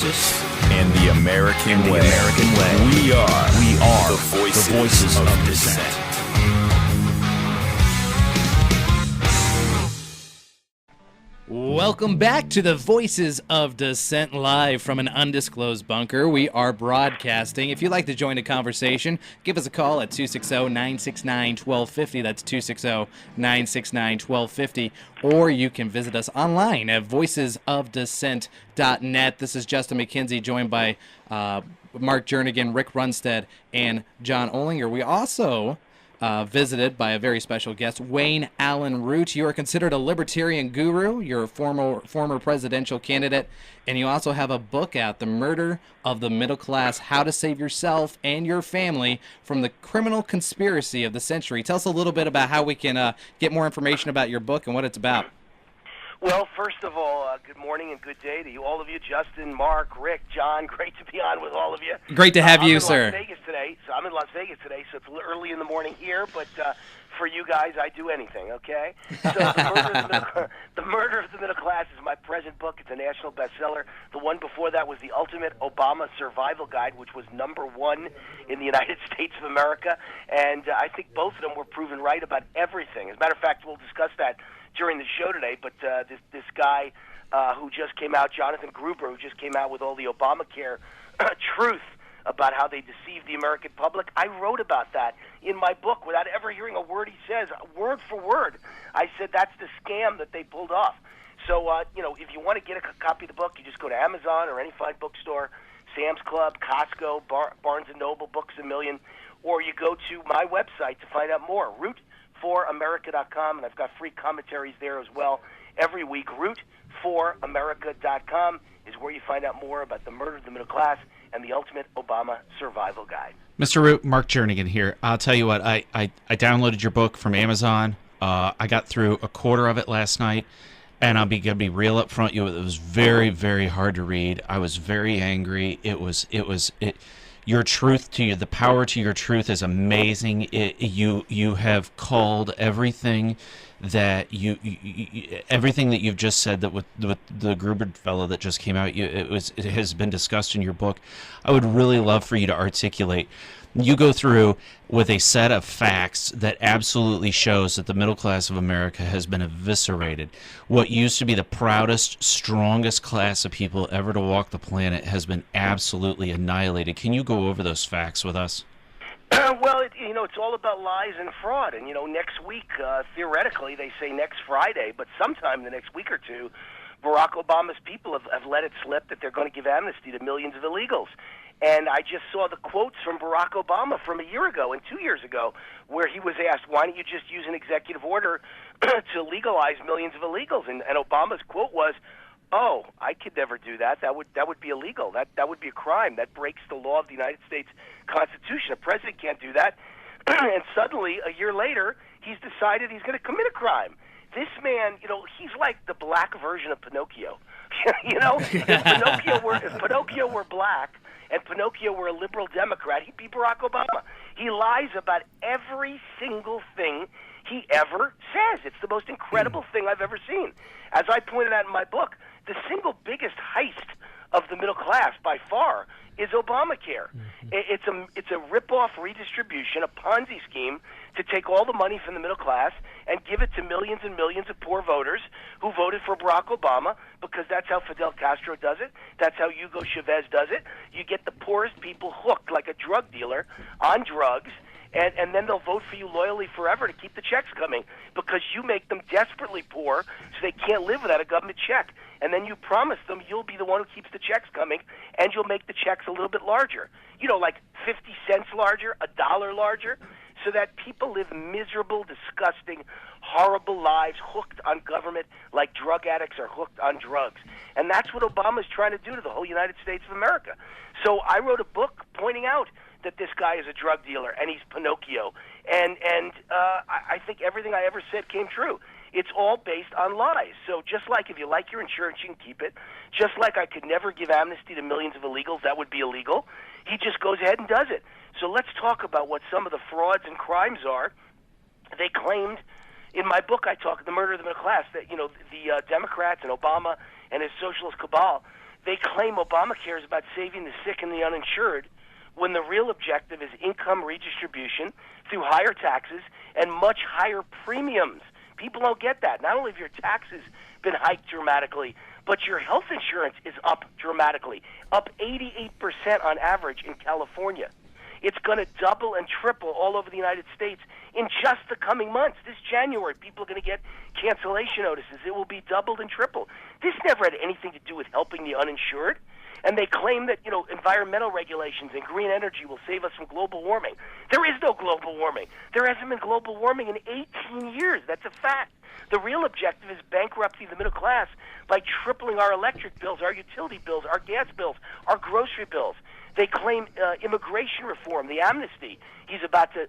justice, and the American way. We are the Voices of Dissent. Welcome back to the Voices of Dissent, live from an undisclosed bunker. We are broadcasting. If you'd like to join the conversation, give us a call at 260-969-1250. That's 260-969-1250. Or you can visit us online at voicesofdissent.net. This is Justin Mckinsey, joined by Marc Jernigan, Ric Runsteadt, and Jon Olinger. We also visited by a very special guest, Allyn Root. You are considered a libertarian guru. You're a former presidential candidate, and you also have a book out, The Murder of the Middle Class, How to Save Yourself and Your Family from the Criminal Conspiracy of the Century. Tell us a little bit about how we can get more information about your book and what it's about. Well, first of all, good morning and good day to you, all of you, Justin, Mark, Rick, John. Great to be on with all of you. Great to have you, sir. I'm in Las Vegas today, so it's a little early in the morning here, but for you guys, I do anything, okay? So The Murder of the Middle Class is my present book. It's a national bestseller. The one before that was The Ultimate Obama Survival Guide, which was #1 in the United States of America, and I think both of them were proven right about everything. As a matter of fact, we'll discuss that during the show today, but this guy who just came out, Jonathan Gruber, who just came out with all the Obamacare truth about how they deceived the American public, I wrote about that in my book without ever hearing a word he says, word for word. I said that's the scam that they pulled off. So, if you want to get a copy of the book, you just go to Amazon or any fine bookstore, Sam's Club, Costco, Barnes & Noble, Books A Million, or you go to my website to find out more, root4america.com, and I've got free commentaries there as well every week. Root4america.com is where you find out more about the murder of the middle class and the ultimate Obama survival guide. Mr. Root, Marc Jernigan here. I'll tell you what, I downloaded your book from Amazon. I got through a quarter of it last night, and I'm going to be real up front. It was very, very hard to read. I was very angry. Your truth to you, the power to your truth is amazing. You have called everything that everything that you've just said, that with the Gruber fellow that just came out, it has been discussed in your book. I would really love for you to articulate. You go through with a set of facts that absolutely shows that the middle class of America has been eviscerated. What used to be the proudest, strongest class of people ever to walk the planet has been absolutely annihilated. Can you go over those facts with us? Well, it's all about lies and fraud. And, next week, theoretically, they say next Friday, but sometime the next week or two, Barack Obama's people have let it slip that they're going to give amnesty to millions of illegals. And I just saw the quotes from Barack Obama from a year ago and 2 years ago, where he was asked, why don't you just use an executive order to legalize millions of illegals? And Obama's quote was, oh, I could never do that. That would be illegal. That would be a crime. That breaks the law of the United States Constitution. A president can't do that. And suddenly, a year later, he's decided he's going to commit a crime. This man, he's like the black version of Pinocchio. If Pinocchio were black and Pinocchio were a liberal Democrat, he'd be Barack Obama. He lies about every single thing he ever says. It's the most incredible thing I've ever seen. As I pointed out in my book, the single biggest heist of the middle class by far is Obamacare. Mm-hmm. It's a rip-off redistribution, a Ponzi scheme to take all the money from the middle class and give it to millions and millions of poor voters who voted for Barack Obama, because that's how Fidel Castro does it. That's how Hugo Chavez does it. You get the poorest people hooked like a drug dealer on drugs, and then they'll vote for you loyally forever to keep the checks coming, because you make them desperately poor so they can't live without a government check. And then you promise them you'll be the one who keeps the checks coming, and you'll make the checks a little bit larger. Like 50 cents larger, $1 larger, so that people live miserable, disgusting, horrible lives hooked on government like drug addicts are hooked on drugs. And that's what Obama's trying to do to the whole United States of America. So I wrote a book pointing out that this guy is a drug dealer and he's Pinocchio. And I think everything I ever said came true. It's all based on lies. So just like if you like your insurance, you can keep it. Just like I could never give amnesty to millions of illegals, that would be illegal. He just goes ahead and does it. So let's talk about what some of the frauds and crimes are. They claimed, in my book I talk, The Murder of the Middle Class, that, the Democrats and Obama and his socialist cabal, They claim Obamacare is about saving the sick and the uninsured, when the real objective is income redistribution through higher taxes and much higher premiums. People don't get that. Not only have your taxes been hiked dramatically, but your health insurance is up dramatically, up 88% on average in California. It's going to double and triple all over the United States in just the coming months. This January, people are going to get cancellation notices. It will be doubled and tripled. This never had anything to do with helping the uninsured. And they claim that, environmental regulations and green energy will save us from global warming. There is no global warming. There hasn't been global warming in 18 years. That's a fact. The real objective is bankrupting the middle class by tripling our electric bills, our utility bills, our gas bills, our grocery bills. They claim immigration reform, the amnesty he's about to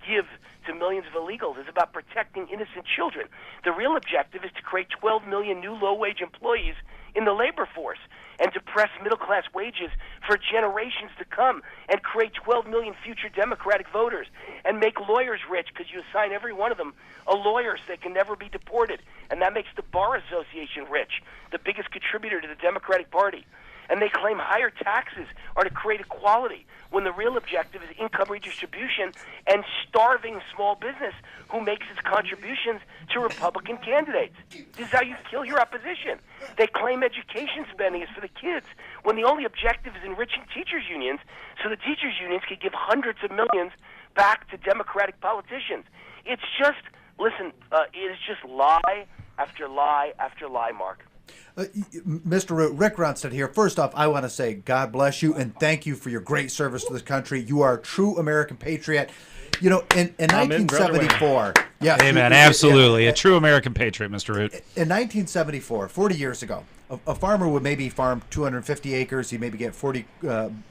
give to millions of illegals is about protecting innocent children. The real objective is to create 12 million new low-wage employees in the labor force and depress middle-class wages for generations to come and create 12 million future Democratic voters and make lawyers rich because you assign every one of them a lawyer so they can never be deported. And that makes the Bar Association rich, the biggest contributor to the Democratic Party. And they claim higher taxes are to create equality when the real objective is income redistribution and starving small business who makes its contributions to Republican candidates. This is how you kill your opposition. They claim education spending is for the kids when the only objective is enriching teachers' unions so the teachers' unions can give hundreds of millions back to Democratic politicians. It's just, listen, it is just lie after lie after lie, Mark. Mr. Root, Ric Runsteadt here. First off, I want to say God bless you and thank you for your great service to this country. You are a true American patriot. In 1974... Yeah, amen, absolutely. A true American patriot, Mr. Root. In 1974, 40 years ago, a farmer would maybe farm 250 acres. He maybe get 40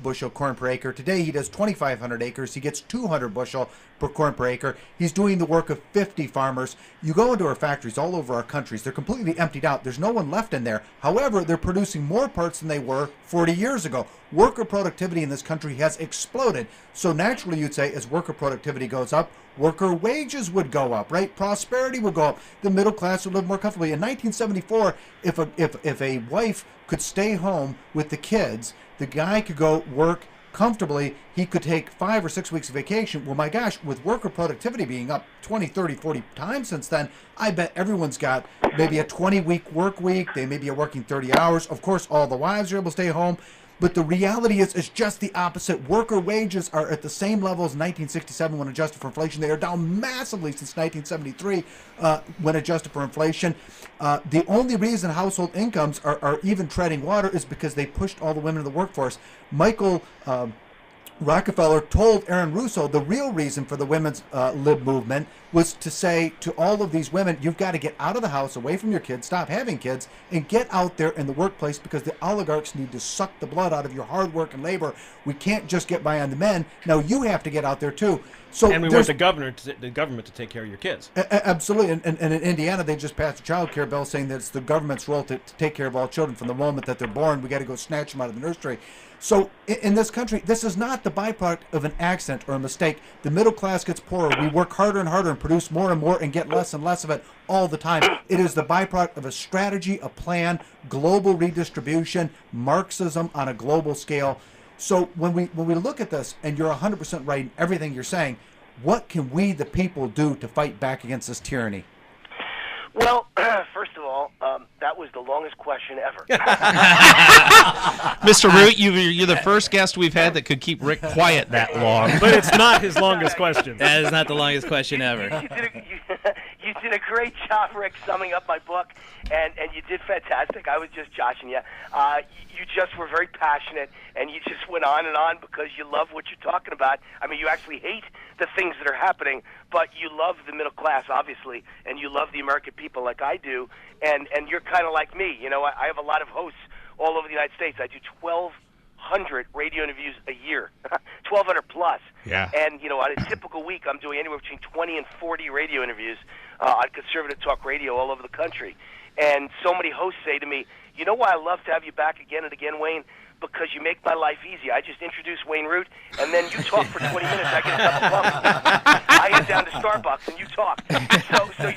bushel corn per acre. Today, he does 2,500 acres. He gets 200 bushel per corn per acre. He's doing the work of 50 farmers. You go into our factories all over our countries. They're completely emptied out. There's no one left in there. However, they're producing more parts than they were 40 years ago. Worker productivity in this country has exploded. So naturally, you'd say, as worker productivity goes up, worker wages would go up, right? Prosperity would go up. The middle class would live more comfortably. In 1974, if a wife could stay home with the kids, the guy could go work comfortably. He could take 5 or 6 weeks of vacation. Well, my gosh, with worker productivity being up 20, 30, 40 times since then, I bet everyone's got maybe a 20-week work week. They maybe are working 30 hours. Of course, all the wives are able to stay home. But the reality is it's just the opposite. Worker wages are at the same level as 1967 when adjusted for inflation. They are down massively since 1973 when adjusted for inflation. The only reason household incomes are even treading water is because they pushed all the women in the workforce. Michael Rockefeller told Aaron Russo the real reason for the women's lib movement was to say to all of these women, you've got to get out of the house, away from your kids, stop having kids, and get out there in the workplace because the oligarchs need to suck the blood out of your hard work and labor. We can't just get by on the men. Now you have to get out there too. And we want the government to take care of your kids. Absolutely. And in Indiana, they just passed a child care bill saying that it's the government's role to take care of all children from the moment that they're born. We got to go snatch them out of the nursery. So in this country, this is not the byproduct of an accident or a mistake. The middle class gets poorer. We work harder and harder and produce more and more and get less and less of it all the time. It is the byproduct of a strategy, a plan, global redistribution, Marxism on a global scale. So when we look at this, and you're 100% right in everything you're saying, what can we, the people, do to fight back against this tyranny? Well, first of all, that was the longest question ever. Mr. Root, you're the first guest we've had that could keep Rick quiet that long. But it's not his longest question. That is not the longest question ever. You did a great job, Rick, summing up my book, and you did fantastic. I was just joshing you. You just were very passionate, and you just went on and on because you love what you're talking about. I mean, you actually hate the things that are happening, but you love the middle class, obviously, and you love the American people like I do, and you're kind of like me. I have a lot of hosts all over the United States. I do 1,200 radio interviews a year, 1,200 plus. Yeah. And, on a typical week, I'm doing anywhere between 20 and 40 radio interviews on conservative talk radio all over the country. And so many hosts say to me, you know why I love to have you back again and again, Wayne? Because you make my life easy. I just introduce Wayne Root, and then you talk for 20 minutes. I get a cup of coffee. I head down to Starbucks, and you talk. So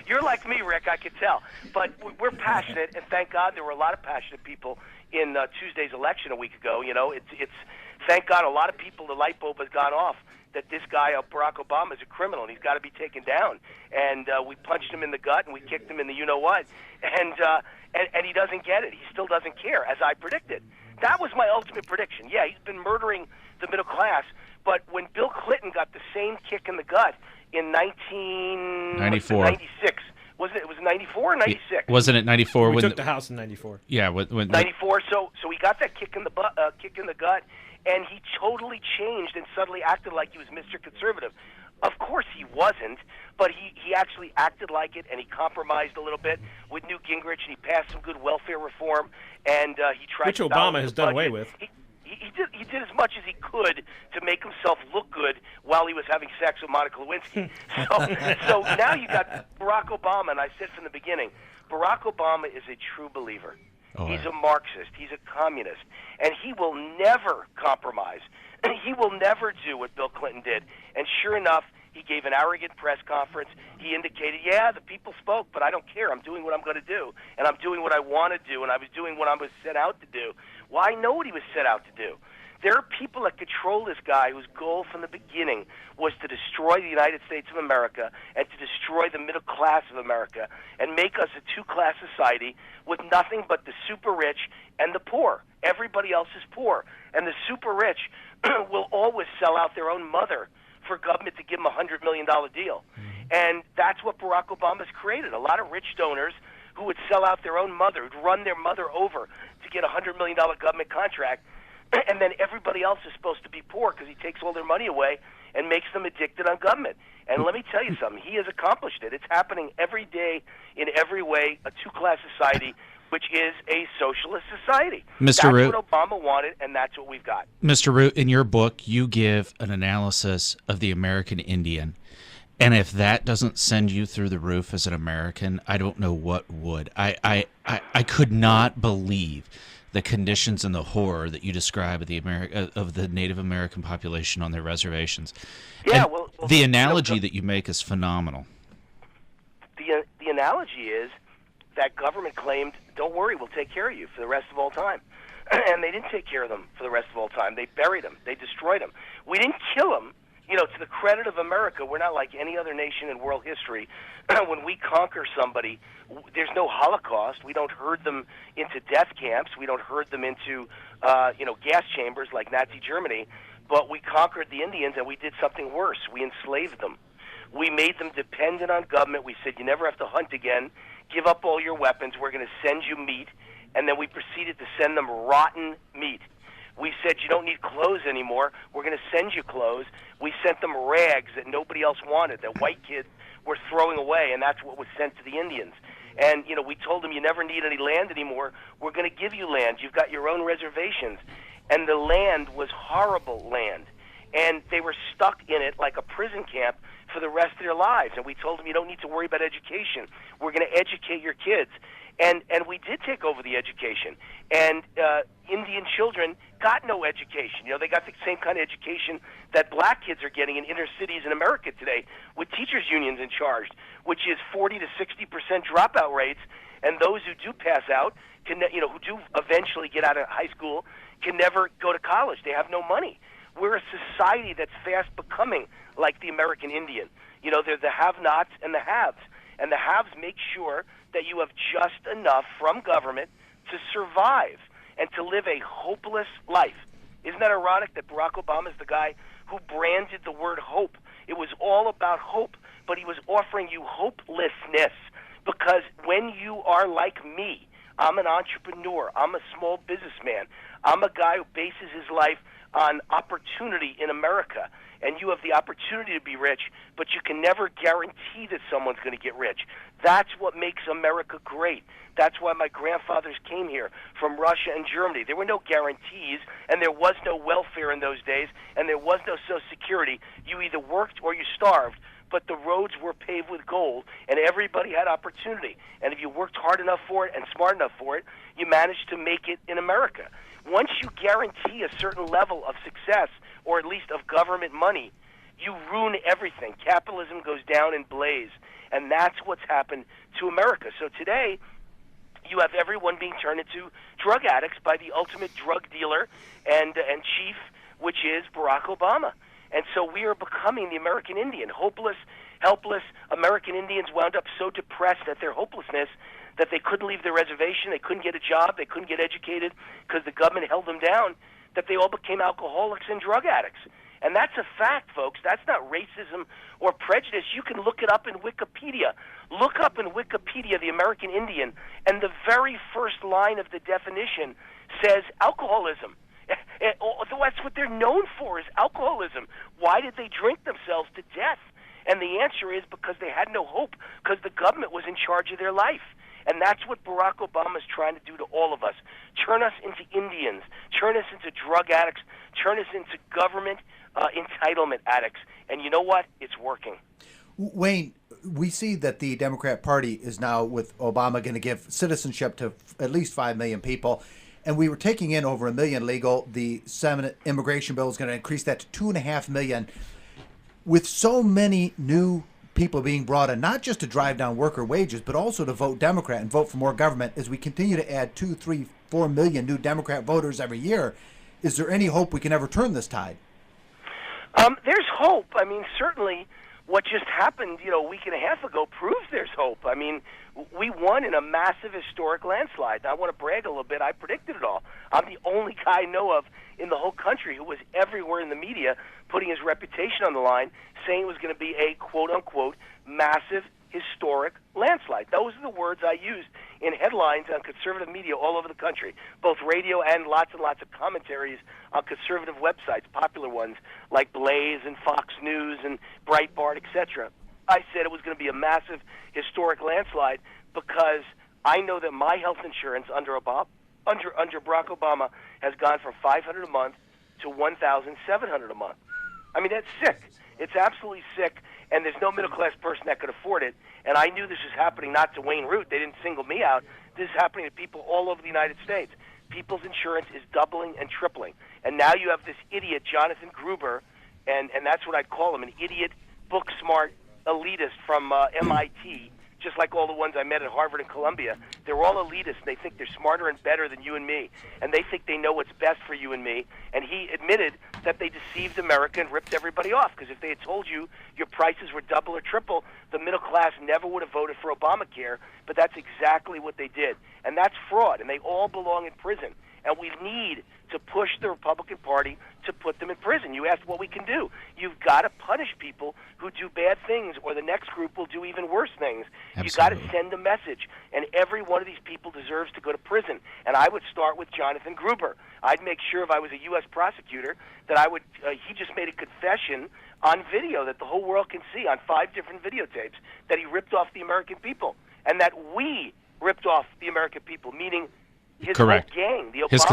you're like me, Rick, I could tell. But we're passionate, and thank God there were a lot of passionate people in Tuesday's election a week ago. You know, it's thank God a lot of people, the light bulb has gone off that this guy, Barack Obama, is a criminal, and he's got to be taken down. And we punched him in the gut, and we kicked him in the you-know-what. And he doesn't get it. He still doesn't care, as I predicted. That was my ultimate prediction. Yeah, he's been murdering the middle class, but when Bill Clinton got the same kick in the gut in 1996, wasn't it? Was it 94 or 96? Wasn't it 94? We took the House in 94. Yeah, when 94. So he got that kick in the gut, and he totally changed and suddenly acted like he was Mr. Conservative. Of course he wasn't, but he actually acted like it, and he compromised a little bit with Newt Gingrich, and he passed some good welfare reform, and he tried which to Obama has done away with. He did as much as he could to make himself look good while he was having sex with Monica Lewinsky. So now you got Barack Obama, and I said from the beginning, Barack Obama is a true believer. Oh, he's a Marxist. He's a communist. And he will never compromise. He will never do what Bill Clinton did. And sure enough, he gave an arrogant press conference. He indicated, yeah, the people spoke, but I don't care. I'm doing what I'm going to do, and I'm doing what I want to do, and I was doing what I was set out to do. Well, I know what he was set out to do. There are people that control this guy whose goal from the beginning was to destroy the United States of America and to destroy the middle class of America and make us a two-class society with nothing but the super rich and the poor. Everybody else is poor. And the super rich will always sell out their own mother for government to give them a $100 million deal. And that's what Barack Obama's created. A lot of rich donors who would sell out their own mother, who'd run their mother over to get a $100 million government contract, and then everybody else is supposed to be poor because he takes all their money away and makes them addicted on government. And let me tell you something, he has accomplished it. It's happening every day in every way, a two-class society, which is a socialist society. Mr. Root, that's what Obama wanted, and that's what we've got. Mr. Root, in your book, you give an analysis of the American Indian. And if that doesn't send you through the roof as an American, I don't know what would. I could not believe the conditions and the horror that you describe of the Native American population on their reservations. Yeah, and the analogy that you make is phenomenal. The analogy is that government claimed, don't worry, we'll take care of you for the rest of all time. And they didn't take care of them for the rest of all time. They buried them. They destroyed them. We didn't kill them. You know, to the credit of America, we're not like any other nation in world history. When we conquer somebody, there's no Holocaust. We don't herd them into death camps. We don't herd them into, gas chambers like Nazi Germany. But we conquered the Indians, and we did something worse. We enslaved them. We made them dependent on government. We said, you never have to hunt again. Give up all your weapons. We're going to send you meat. And then we proceeded to send them rotten meat. We said, you don't need clothes anymore. We're going to send you clothes. We sent them rags that nobody else wanted, that white kids were throwing away, and that's what was sent to the Indians. And, we told them, you never need any land anymore. We're going to give you land. You've got your own reservations. And the land was horrible land. And they were stuck in it like a prison camp for the rest of their lives. And we told them, you don't need to worry about education. We're going to educate your kids. And we did take over the education. And Indian children got no education. They got the same kind of education that black kids are getting in inner cities in America today, with teachers' unions in charge, which is 40 to 60% dropout rates. And those who do pass out, who do eventually get out of high school, can never go to college. They have no money. We're a society that's fast becoming like the American Indian. They're the have-nots and the haves. And the haves make sure that you have just enough from government to survive and to live a hopeless life. Isn't that ironic that Barack Obama is the guy who branded the word hope? It was all about hope, but he was offering you hopelessness, because when you are like me, I'm an entrepreneur, I'm a small businessman, I'm a guy who bases his life on opportunity in America, and you have the opportunity to be rich, but you can never guarantee that someone's going to get rich. That's what makes America great. That's why my grandfathers came here from Russia and Germany. There were no guarantees, and there was no welfare in those days, and there was no Social Security. You either worked or you starved. but the roads were paved with gold, and everybody had opportunity. And if you worked hard enough for it and smart enough for it, you managed to make it in America. Once you guarantee a certain level of success, or at least of government money, you ruin everything. Capitalism goes down in blaze, and that's what's happened to America. So today, you have everyone being turned into drug addicts by the ultimate drug dealer and chief, which is Barack Obama. And so we are becoming the American Indian, hopeless, helpless. American Indians wound up so depressed at their hopelessness that they couldn't leave their reservation, they couldn't get a job, they couldn't get educated because the government held them down, that they all became alcoholics and drug addicts. And that's a fact, folks. That's not racism or prejudice. You can look it up in Wikipedia. Look up in Wikipedia the American Indian, and the very first line of the definition says alcoholism. That's what they're known for, is alcoholism. Why did they drink themselves to death? And the answer is because they had no hope, because the government was in charge of their life. And that's what Barack Obama is trying to do to all of us. Turn us into Indians. Turn us into drug addicts. Turn us into government entitlement addicts. And you know what? It's working. Wayne, we see that the Democrat Party is now, with Obama, going to give citizenship to at least 5 million people. And we were taking in over 1 million legal. The Senate immigration bill is going to increase that to 2.5 million. With so many new people being brought in, not just to drive down worker wages, but also to vote Democrat and vote for more government, as we continue to add 2, 3, 4 million new Democrat voters every year, is there any hope we can ever turn this tide? There's hope. I mean, certainly what just happened, a week and a half ago proves there's hope. I mean, we won in a massive historic landslide. Now, I want to brag a little bit. I predicted it all. I'm the only guy I know of in the whole country who was everywhere in the media putting his reputation on the line, saying it was going to be a quote-unquote massive historic landslide. Those are the words I used in headlines on conservative media all over the country, both radio and lots of commentaries on conservative websites, popular ones like Blaze and Fox News and Breitbart, etc. I said it was going to be a massive historic landslide because I know that my health insurance under Barack Obama has gone from $500 a month to $1,700 a month. I mean, that's sick. It's absolutely sick, and there's no middle-class person that could afford it. And I knew this was happening not to Wayne Root. They didn't single me out. This is happening to people all over the United States. People's insurance is doubling and tripling. And now you have this idiot, Jonathan Gruber, and that's what I'd call him, an idiot, book-smart elitist from MIT, just like all the ones I met at Harvard and Columbia. They're all elitists, and they think they're smarter and better than you and me, and they think they know what's best for you and me. And he admitted that they deceived America and ripped everybody off, because if they had told you your prices were double or triple, the middle class never would have voted for Obamacare, but that's exactly what they did. And that's fraud, and they all belong in prison. And we need to push the Republican Party to put them in prison. You asked what we can do. You've got to punish people who do bad things, or the next group will do even worse things. You've got to send a message, and every one of these people deserves to go to prison. And I would start with Jonathan Gruber. I'd make sure if I was a U.S. prosecutor that I would he just made a confession on video that the whole world can see on 5 different videotapes that he ripped off the American people, and that we ripped off the American people, meaning his whole gang, the Obama his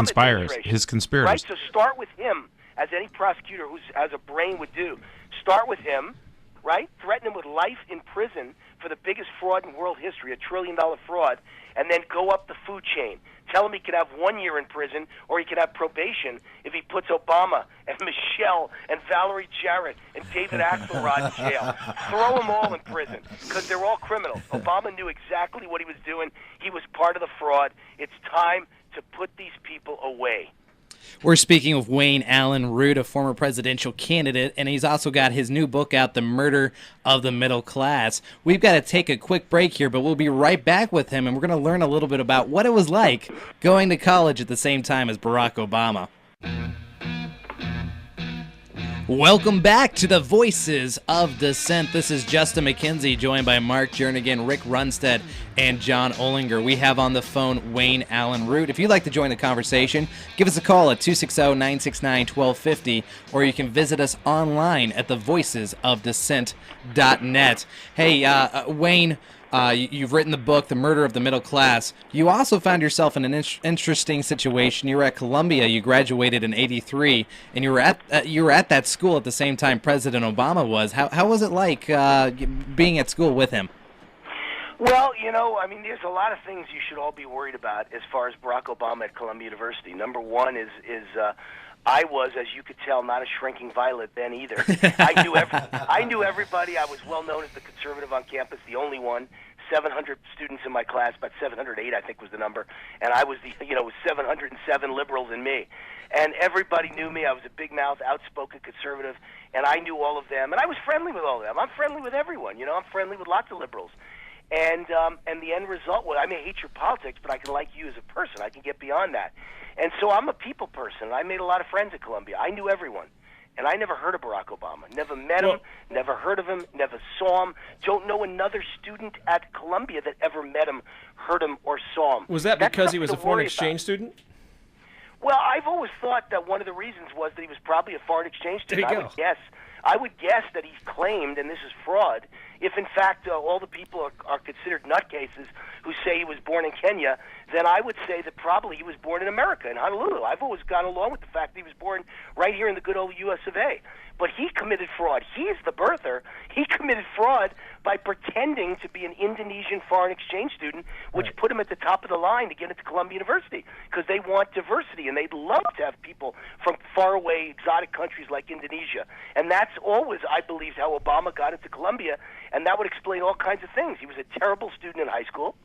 conspirators. Right? So start with him, as any prosecutor who has a brain would do. Start with him, right? Threaten him with life in prison for the biggest fraud in world history, $1 trillion fraud, and then go up the food chain. Tell him he could have 1 year in prison, or he could have probation if he puts Obama and Michelle and Valerie Jarrett and David Axelrod in jail. Throw them all in prison, because they're all criminals. Obama knew exactly what he was doing. He was part of the fraud. It's time to put these people away. We're speaking with Wayne Allyn Root, a former presidential candidate, and he's also got his new book out, The Murder of the Middle Class. We've got to take a quick break here, but we'll be right back with him, and we're going to learn a little bit about what it was like going to college at the same time as Barack Obama. Welcome back to the Voices of Dissent. This is Justin McKenzie, joined by Marc Jernigan, Ric Runsteadt, and Jon Olinger. We have on the phone Wayne Allyn Root. If you'd like to join the conversation, give us a call at 260-969-1250, or you can visit us online at thevoicesofdissent.net. Hey, Wayne, You've written the book, The Murder of the Middle Class. You also found yourself in an interesting situation. You were at Columbia. You graduated in '83, and you were at that school at the same time President Obama was. How was it like being at school with him? Well, I mean, there's a lot of things you should all be worried about as far as Barack Obama at Columbia University. Number one is I was, as you could tell, not a shrinking violet then either. I knew everybody. I was well known as the conservative on campus, the only one. 700 students in my class, about 708 I think was the number, and I was it was 707 liberals and me. And everybody knew me. I was a big mouth, outspoken conservative, and I knew all of them, and I was friendly with all of them. I'm friendly with everyone, I'm friendly with lots of liberals. And the end result was, I may hate your politics, but I can like you as a person. I can get beyond that. And so I'm a people person. I made a lot of friends at Columbia. I knew everyone. And I never heard of Barack Obama. Never met him, never heard of him, never saw him. Don't know another student at Columbia that ever met him, heard him, or saw him. Was that because he was a foreign exchange student? Well, I've always thought that one of the reasons was that he was probably a foreign exchange student. There you go. I would guess that he claimed, and this is fraud, if in fact all the people are considered nutcases who say he was born in Kenya, then I would say that probably he was born in America, in Honolulu. I've always gone along with the fact that he was born right here in the good old U.S. of A. But he committed fraud. He is the birther. He committed fraud by pretending to be an Indonesian foreign exchange student, which put him at the top of the line to get into Columbia University, because they want diversity, and they'd love to have people from faraway, exotic countries like Indonesia. And that's always, I believe, how Obama got into Columbia, and that would explain all kinds of things. He was a terrible student in high school.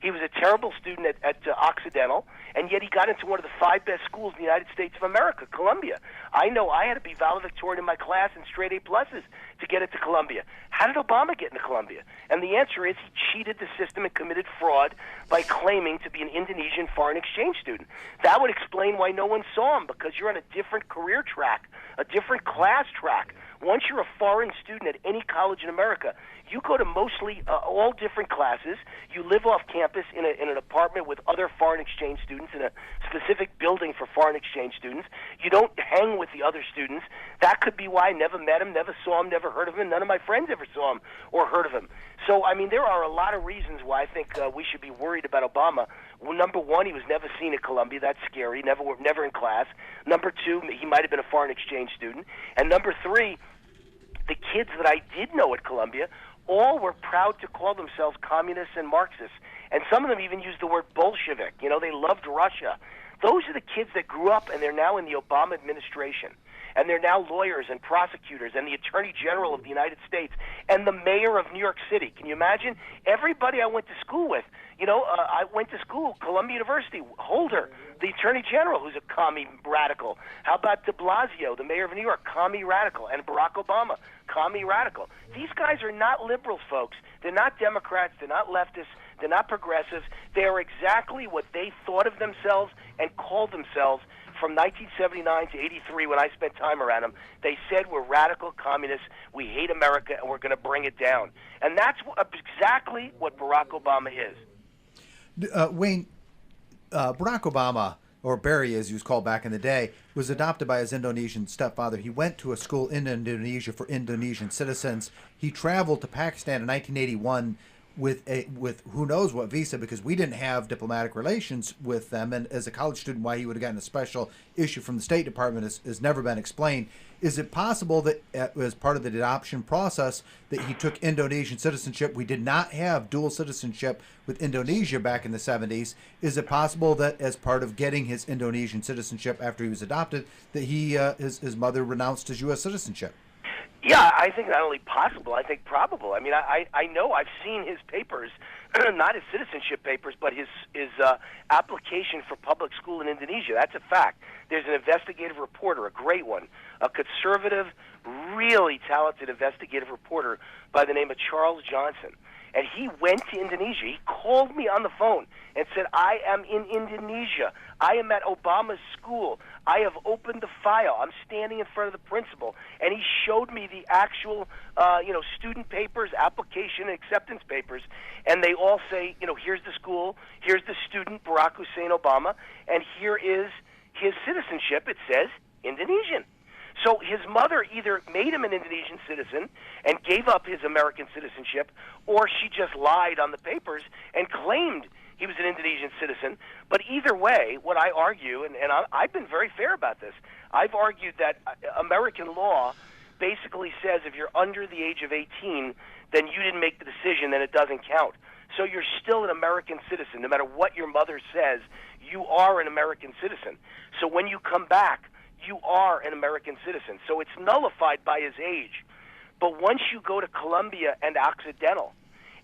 He was a terrible student at Occidental, and yet he got into one of the 5 best schools in the United States of America, Columbia. I know I had to be valedictorian in my class and straight A-pluses to get into Columbia. How did Obama get into Columbia? And the answer is he cheated the system and committed fraud by claiming to be an Indonesian foreign exchange student. That would explain why no one saw him, because you're on a different career track, a different class track. Once you're a foreign student at any college in America, you go to mostly all different classes. You live off campus in an apartment with other foreign exchange students in a specific building for foreign exchange students. You don't hang with the other students. That could be why I never met him, never saw him, never heard of him. None of my friends ever saw him or heard of him. So, I mean, there are a lot of reasons why I think we should be worried about Obama. Well, number one, he was never seen at Columbia. That's scary. Never in class. Number two, he might have been a foreign exchange student. And number three, the kids that I did know at Columbia all were proud to call themselves communists and Marxists. And some of them even used the word Bolshevik. They loved Russia. Those are the kids that grew up, and they're now in the Obama administration. And they're now lawyers and prosecutors and the Attorney General of the United States and the mayor of New York City. Can you imagine? Everybody I went to school with, I went to school, Columbia University, Holder, the Attorney General, who's a commie radical. How about de Blasio, the mayor of New York, commie radical, and Barack Obama, commie radical. These guys are not liberals, folks. They're not Democrats. They're not leftists. They're not progressives. They are exactly what they thought of themselves and called themselves from 1979 to 83 when I spent time around them. They said we're radical communists, we hate America, and we're going to bring it down. And that's exactly what Barack Obama is. Wayne, Barack Obama, or Barry as he was called back in the day, was adopted by his Indonesian stepfather. He went to a school in Indonesia for Indonesian citizens. He traveled to Pakistan in 1981 with who knows what visa, because we didn't have diplomatic relations with them, and as a college student why he would have gotten a special issue from the State Department has never been explained. Is it possible that as part of the adoption process that he took Indonesian citizenship? We did not have dual citizenship with Indonesia back in the 70s. Is it possible that as part of getting his Indonesian citizenship after he was adopted that he his mother renounced his U.S. citizenship? Yeah, I think not only possible, I think probable. I mean, I know I've seen his papers, not his citizenship papers, but his application for public school in Indonesia. That's a fact. There's an investigative reporter, a great one, a conservative, really talented investigative reporter by the name of Charles Johnson. And he went to Indonesia. He called me on the phone and said, I am in Indonesia. I am at Obama's school. I have opened the file. I'm standing in front of the principal. And he showed me the actual, student papers, application and acceptance papers. And they all say, here's the school, here's the student, Barack Hussein Obama, and here is his citizenship. It says Indonesian. So his mother either made him an Indonesian citizen and gave up his American citizenship, or she just lied on the papers and claimed he was an Indonesian citizen. But either way, what I argue, and I've been very fair about this, I've argued that American law basically says if you're under the age of 18, then you didn't make the decision, then it doesn't count. So you're still an American citizen. No matter what your mother says, you are an American citizen. So when you come back, you are an American citizen. So it's nullified by his age. But once you go to Colombia and Occidental,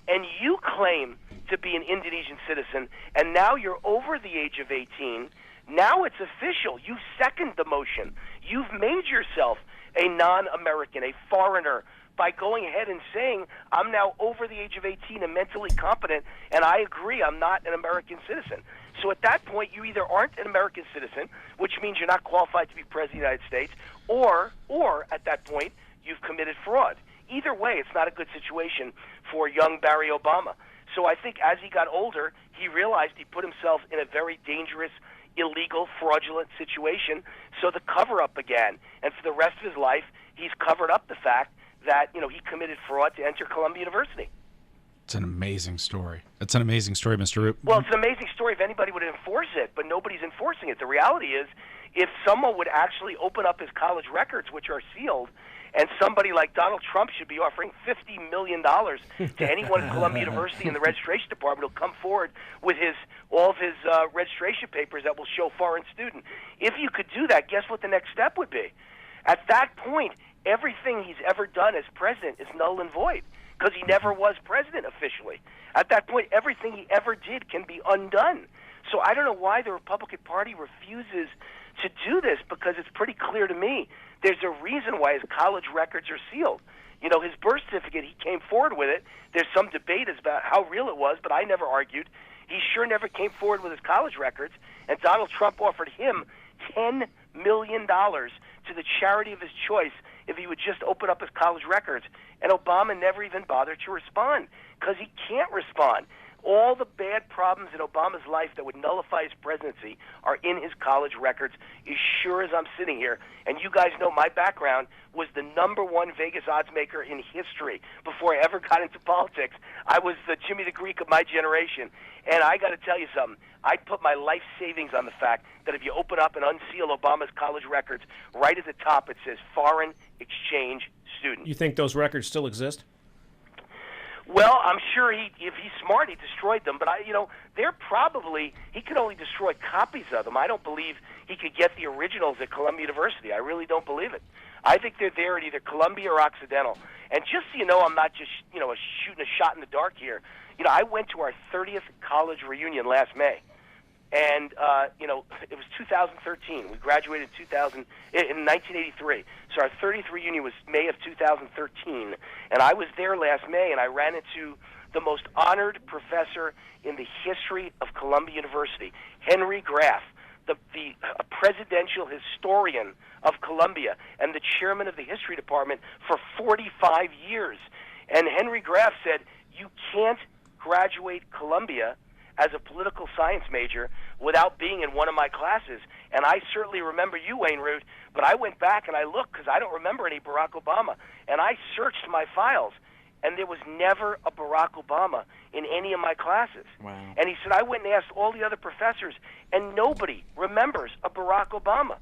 and you claim to be an Indonesian citizen, and now you're over the age of 18, now it's official. You've seconded the motion. You've made yourself a non-American, a foreigner, by going ahead and saying, I'm now over the age of 18 and mentally competent, and I agree I'm not an American citizen. So at that point, you either aren't an American citizen, which means you're not qualified to be President of the United States, or at that point, you've committed fraud. Either way, it's not a good situation for young Barry Obama. So I think as he got older, he realized he put himself in a very dangerous, illegal, fraudulent situation, so the cover-up began. And for the rest of his life, he's covered up the fact that, he committed fraud to enter Columbia University. It's an amazing story. It's an amazing story, Mr. Root. Well, it's an amazing story if anybody would enforce it, but nobody's enforcing it. The reality is, if someone would actually open up his college records, which are sealed, and somebody like Donald Trump should be offering $50 million to anyone at Columbia University in the registration department who'll come forward with all of his registration papers that will show foreign student. If you could do that, guess what the next step would be? At that point, everything he's ever done as president is null and void, because he never was president officially. At that point, everything he ever did can be undone. So I don't know why the Republican Party refuses to do this, because it's pretty clear to me there's a reason why his college records are sealed. His birth certificate, he came forward with it. There's some debate about how real it was, but I never argued. He sure never came forward with his college records, and Donald Trump offered him $10 million to the charity of his choice if he would just open up his college records. And Obama never even bothered to respond, because he can't respond. All the bad problems in Obama's life that would nullify his presidency are in his college records, as sure as I'm sitting here. And you guys know my background was the #1 Vegas odds maker in history before I ever got into politics. I was the Jimmy the Greek of my generation. And I got to tell you something. I'd put my life savings on the fact that if you open up and unseal Obama's college records, right at the top it says foreign exchange student. You think those records still exist? Well, I'm sure if he's smart, he destroyed them. But he could only destroy copies of them. I don't believe he could get the originals at Columbia University. I really don't believe it. I think they're there at either Columbia or Occidental. And just so you know, I'm not just, shooting a shot in the dark here. I went to our 30th college reunion last May. And, it was 2013. We graduated in 1983. So our 30th reunion was May of 2013. And I was there last May, and I ran into the most honored professor in the history of Columbia University, Henry Graff, the presidential historian of Columbia and the chairman of the history department for 45 years. And Henry Graff said, you can't graduate Columbia as a political science major without being in one of my classes. And I certainly remember you, Allyn Root, but I went back and I looked, because I don't remember any Barack Obama, and I searched my files, and there was never a Barack Obama in any of my classes. Wow. And he said, I went and asked all the other professors, and nobody remembers a Barack Obama.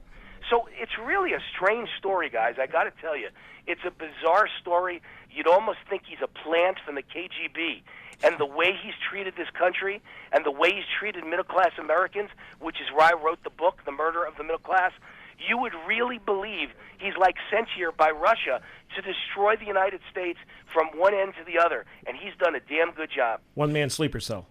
So it's really a strange story, guys. I got to tell you, it's a bizarre story. You'd almost think he's a plant from the KGB. And the way he's treated this country and the way he's treated middle-class Americans, which is why I wrote the book, The Murder of the Middle Class, you would really believe he's like sent here by Russia to destroy the United States from one end to the other. And he's done a damn good job. One-man sleeper cell.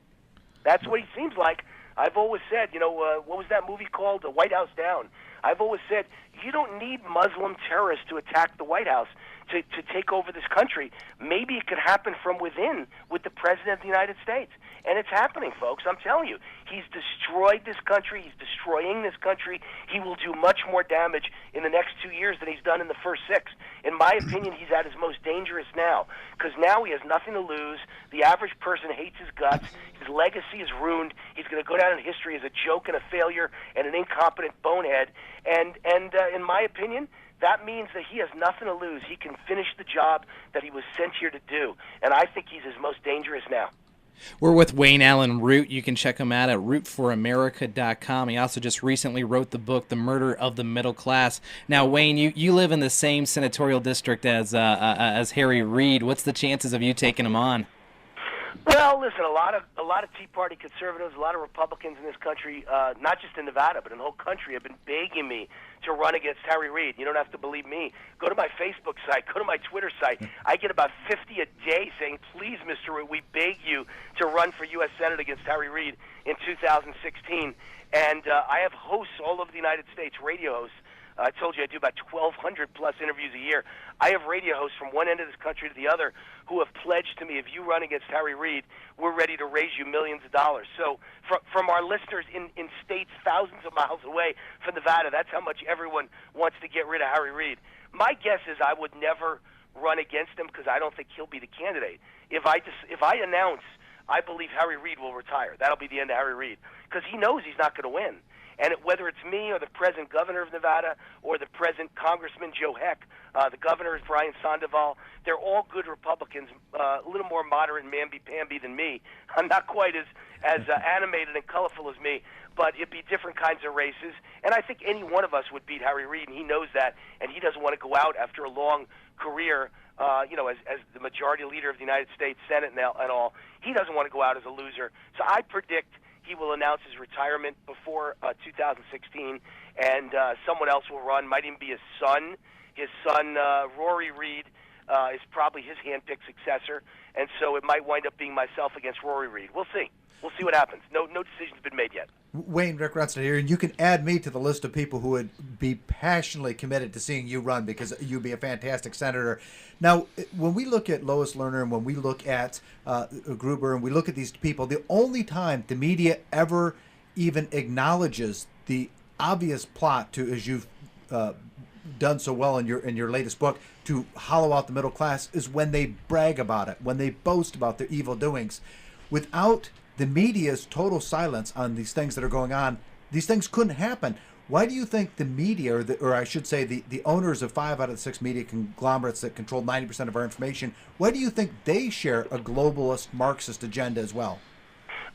That's what he seems like. I've always said, what was that movie called? The White House Down. I've always said, you don't need Muslim terrorists to attack the White House to take over this country. Maybe it could happen from within with the President of the United States. And it's happening, folks. I'm telling you. He's destroyed this country. He's destroying this country. He will do much more damage in the next 2 years than he's done in the first 6. In my opinion, he's at his most dangerous now, because now he has nothing to lose. The average person hates his guts. His legacy is ruined. He's going to go down in history as a joke and a failure and an incompetent bonehead. And in my opinion, that means that he has nothing to lose. He can finish the job that he was sent here to do, and I think he's his most dangerous now. We're with Wayne Allyn Root. You can check him out at rootforamerica.com. He also just recently wrote the book, The Murder of the Middle Class. Now, Wayne, you live in the same senatorial district as Harry Reid. What's the chances of you taking him on? Well, listen, a lot of Tea Party conservatives, a lot of Republicans in this country, not just in Nevada, but in the whole country, have been begging me to run against Harry Reid. You don't have to believe me. Go to my Facebook site. Go to my Twitter site. I get about 50 a day saying, please, Mr. Root, we beg you to run for U.S. Senate against Harry Reid in 2016. And I have hosts all over the United States, radio hosts. I told you I do about 1,200-plus interviews a year. I have radio hosts from one end of this country to the other who have pledged to me, if you run against Harry Reid, we're ready to raise you millions of dollars. So from our listeners in states thousands of miles away from Nevada, that's how much everyone wants to get rid of Harry Reid. My guess is I would never run against him because I don't think he'll be the candidate. If I announce I believe Harry Reid will retire, that'll be the end of Harry Reid because he knows he's not going to win. And whether it's me or the present governor of Nevada or the present Congressman Joe Heck, the governor is Brian Sandoval, they're all good Republicans, a little more moderate and mamby-pamby than me. I'm not quite as animated and colorful as me, but it'd be different kinds of races. And I think any one of us would beat Harry Reid, and he knows that, and he doesn't want to go out after a long career, as the majority leader of the United States Senate and all. He doesn't want to go out as a loser. So I predict he will announce his retirement before 2016, and someone else will run. Might even be his son. His son, Rory Reid, is probably his hand-picked successor, and so it might wind up being myself against Rory Reid. We'll see. We'll see what happens. No decision's been made yet. Wayne, Ric Runsteadt here, and you can add me to the list of people who would be passionately committed to seeing you run because you'd be a fantastic senator. Now, when we look at Lois Lerner and when we look at Gruber and we look at these people, the only time the media ever even acknowledges the obvious plot to, as you've done so well in your latest book, to hollow out the middle class is when they brag about it, when they boast about their evil doings. Without the media's total silence on these things that are going on, these things couldn't happen. Why do you think the media, or I should say the owners of 5 out of the 6 media conglomerates that control 90% of our information, why do you think they share a globalist Marxist agenda as well?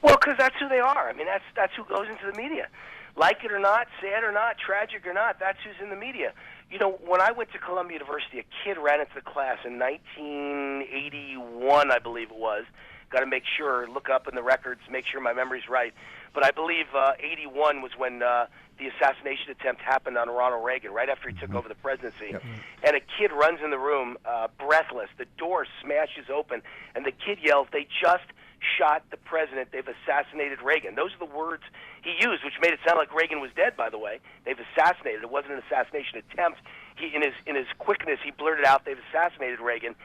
Well, because that's who they are. I mean, that's who goes into the media. Like it or not, sad or not, tragic or not, that's who's in the media. You know, when I went to Columbia University, a kid ran into the class in 1981, I believe it was. Got to make sure, look up in the records, make sure my memory's right. But I believe 81 was when the assassination attempt happened on Ronald Reagan, right after he took over the presidency. Yep. And a kid runs in the room, breathless. The door smashes open, and the kid yells, "They just shot the president. They've assassinated Reagan." Those are the words he used, which made it sound like Reagan was dead, by the way. They've assassinated. It wasn't an assassination attempt. He, in his quickness, he blurted out, "They've assassinated Reagan."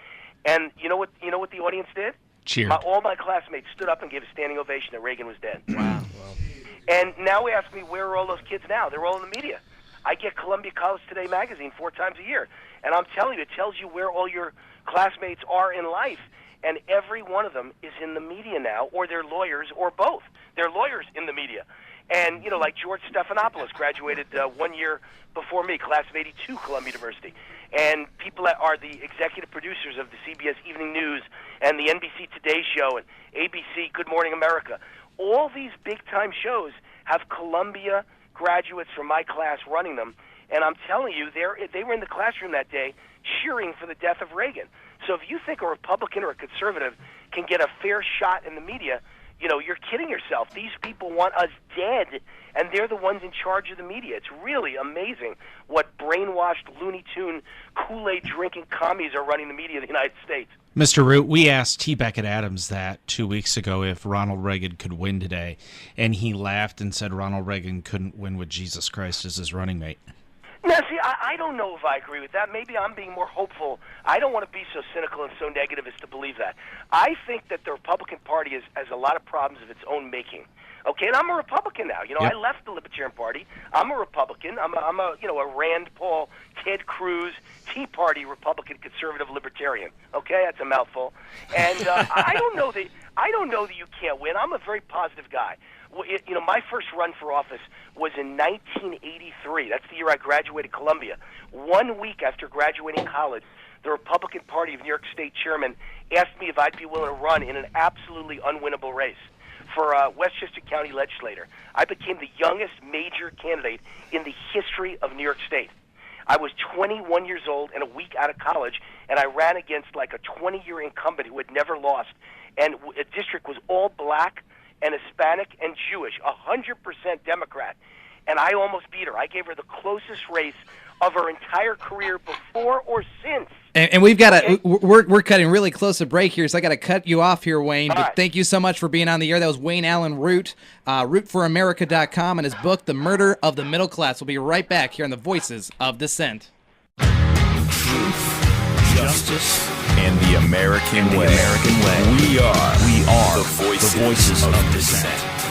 And you know what the audience did? Cheered. All my classmates stood up and gave a standing ovation that Reagan was dead. Wow. And now we ask me, where are all those kids now? They're all in the media. I get Columbia College Today magazine 4 times a year. And I'm telling you, it tells you where all your classmates are in life. And every one of them is in the media now, or they're lawyers, or both. They're lawyers in the media. And, like George Stephanopoulos graduated 1 year before me, class of 82, Columbia University. And people that are the executive producers of the CBS Evening News and the NBC Today Show and ABC Good Morning America. All these big-time shows have Columbia graduates from my class running them. And I'm telling you, they were in the classroom that day cheering for the death of Reagan. So if you think a Republican or a conservative can get a fair shot in the media, you're kidding yourself. These people want us dead, and they're the ones in charge of the media. It's really amazing what brainwashed, Looney Tune, Kool-Aid drinking commies are running the media in the United States. Mr. Root, we asked T. Beckett Adams that 2 weeks ago if Ronald Reagan could win today, and he laughed and said Ronald Reagan couldn't win with Jesus Christ as his running mate. Now, see, I don't know if I agree with that. Maybe I'm being more hopeful. I don't want to be so cynical and so negative as to believe that. I think that the Republican Party has a lot of problems of its own making. Okay, and I'm a Republican now. Yep. I left the Libertarian Party. I'm a Republican. I'm a Rand Paul, Ted Cruz, Tea Party Republican conservative libertarian. Okay, that's a mouthful. And I don't know that you can't win. I'm a very positive guy. my first run for office was in 1983. That's the year I graduated Columbia. 1 week after graduating college, the Republican Party of New York State chairman asked me if I'd be willing to run in an absolutely unwinnable race for Westchester County legislator. I became the youngest major candidate in the history of New York State. I was 21 years old and a week out of college, and I ran against like a 20-year incumbent who had never lost. And a district was all black and Hispanic and Jewish, 100% Democrat. And I almost beat her. I gave her the closest race of her entire career before or since. And we've got to, we're cutting really close to break here, so I got to cut you off here, Wayne. But right. Thank you so much for being on the air. That was Wayne Allyn Root, rootforamerica.com, and his book, The Murder of the Middle Class. We'll be right back here on the Voices of Dissent. Truth, justice, and the American way. We are the voices of dissent.